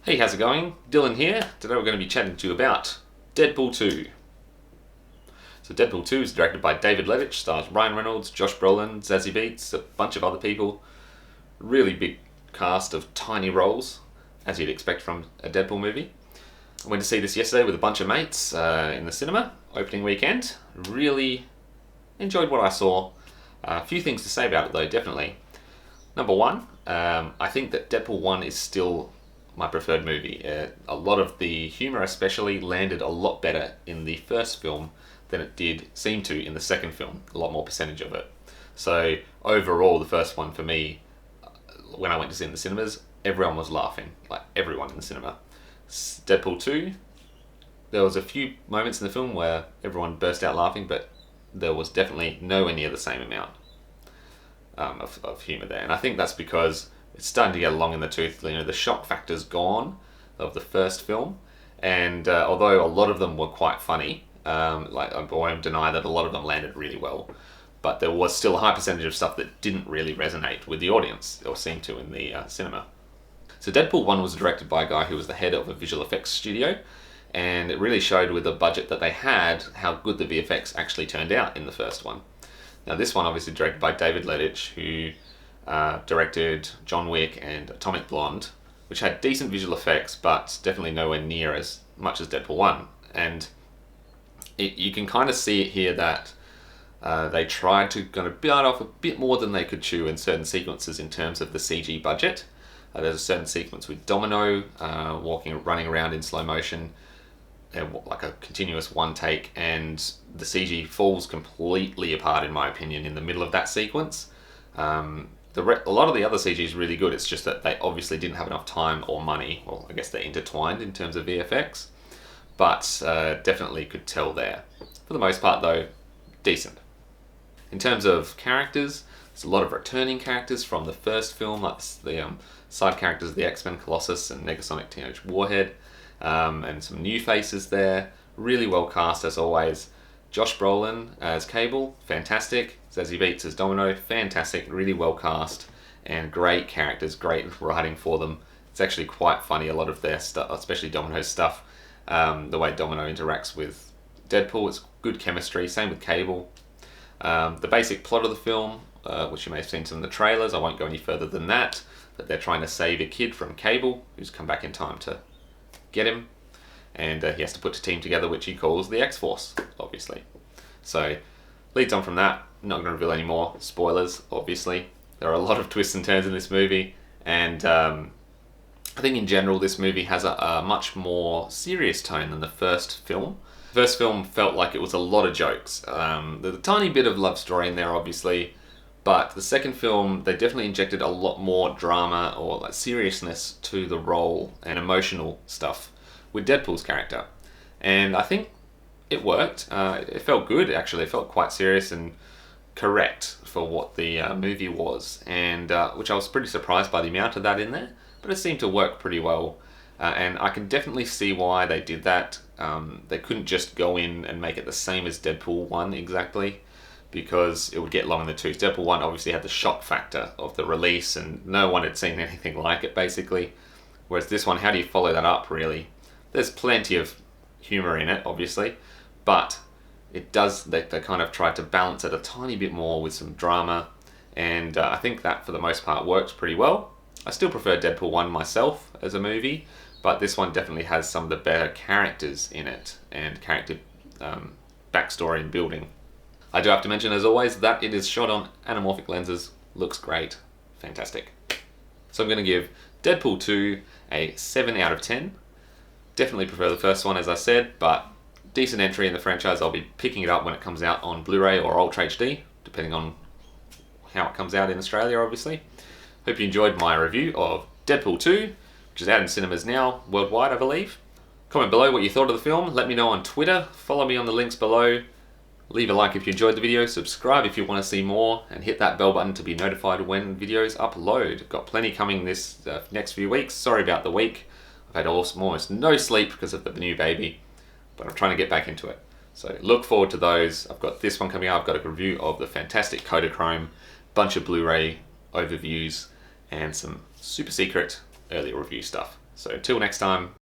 Hey, how's it going? Dylan here. Today we're going to be chatting to you about Deadpool 2. So Deadpool 2 is directed by David Leitch, stars Ryan Reynolds, Josh Brolin, Zazie Beetz, a bunch of other people. Really big cast of tiny roles, as you'd expect from a Deadpool movie. I went to see this yesterday with a bunch of mates in the cinema, opening weekend. Really enjoyed what I saw. A few things to say about it though, definitely. Number one, I think that Deadpool 1 is still my preferred movie. A lot of the humour especially landed a lot better in the first film than it did seem to in the second film. A lot more percentage of it. So overall, the first one for me, when I went to see it in the cinemas, everyone was laughing. Like everyone in the cinema. Deadpool 2, there was a few moments in the film where everyone burst out laughing, but there was definitely nowhere near the same amount of humour there. And I think that's because it's starting to get long in the tooth. You know, the shock factor's gone of the first film, and although a lot of them were quite funny, I won't deny that a lot of them landed really well, but there was still a high percentage of stuff that didn't really resonate with the audience, or seemed to in the cinema. So Deadpool 1 was directed by a guy who was the head of a visual effects studio, and it really showed with the budget that they had how good the VFX actually turned out in the first one. Now this one obviously directed by David Leitch, who directed John Wick and Atomic Blonde, which had decent visual effects, but definitely nowhere near as much as Deadpool 1. And you can kind of see it here that they tried to kind of bite off a bit more than they could chew in certain sequences in terms of the CG budget. There's a certain sequence with Domino running around in slow motion, like a continuous one take, and the CG falls completely apart, in my opinion, in the middle of that sequence. A lot of the other CG is really good. It's just that they obviously didn't have enough time or money. Well, I guess they're intertwined in terms of VFX, but definitely could tell there. For the most part, though, decent. In terms of characters, there's a lot of returning characters from the first film, like the side characters of the X-Men, Colossus and Negasonic Teenage Warhead, and some new faces there. Really well cast as always. Josh Brolin as Cable, fantastic. Zazie Beetz as Domino, fantastic. Really well cast and great characters, great writing for them. It's actually quite funny, a lot of their stuff, especially Domino's stuff. The way Domino interacts with Deadpool, it's good chemistry. Same with Cable. The basic plot of the film, which you may have seen some of the trailers, I won't go any further than that, but they're trying to save a kid from Cable, who's come back in time to get him. And he has to put a team together, which he calls the X-Force, obviously. So, leads on from that. I'm not going to reveal any more spoilers, obviously. There are a lot of twists and turns in this movie, and I think in general this movie has a much more serious tone than the first film. The first film felt like it was a lot of jokes. There's a tiny bit of love story in there, obviously, but the second film, they definitely injected a lot more drama or like seriousness to the role and emotional stuff with Deadpool's character. And I think it worked. It felt good, actually. It felt quite serious and correct for what the movie was, and which I was pretty surprised by the amount of that in there, but it seemed to work pretty well. And I can definitely see why they did that. They couldn't just go in and make it the same as Deadpool 1 exactly, because it would get long in the tooth. Deadpool 1 obviously had the shock factor of the release, and no one had seen anything like it, basically. Whereas this one, how do you follow that up, really? There's plenty of humour in it, obviously, but it does, they kind of tried to balance it a tiny bit more with some drama, and I think that for the most part works pretty well. I still prefer Deadpool 1 myself as a movie, but this one definitely has some of the better characters in it, and character backstory and building. I do have to mention, as always, that it is shot on anamorphic lenses. Looks great. Fantastic. So I'm going to give Deadpool 2 a 7 out of 10. Definitely prefer the first one, as I said, but decent entry in the franchise. I'll be picking it up when it comes out on Blu-ray or Ultra HD, depending on how it comes out in Australia, obviously. Hope you enjoyed my review of Deadpool 2, which is out in cinemas now, worldwide, I believe. Comment below what you thought of the film. Let me know on Twitter. Follow me on the links below. Leave a like if you enjoyed the video. Subscribe if you want to see more, and hit that bell button to be notified when videos upload. Got plenty coming this next few weeks. Sorry about the week. I've had almost no sleep because of the new baby, but I'm trying to get back into it. So look forward to those. I've got this one coming up. I've got a review of the fantastic Kodachrome, bunch of Blu-ray overviews, and some super secret early review stuff. So till next time,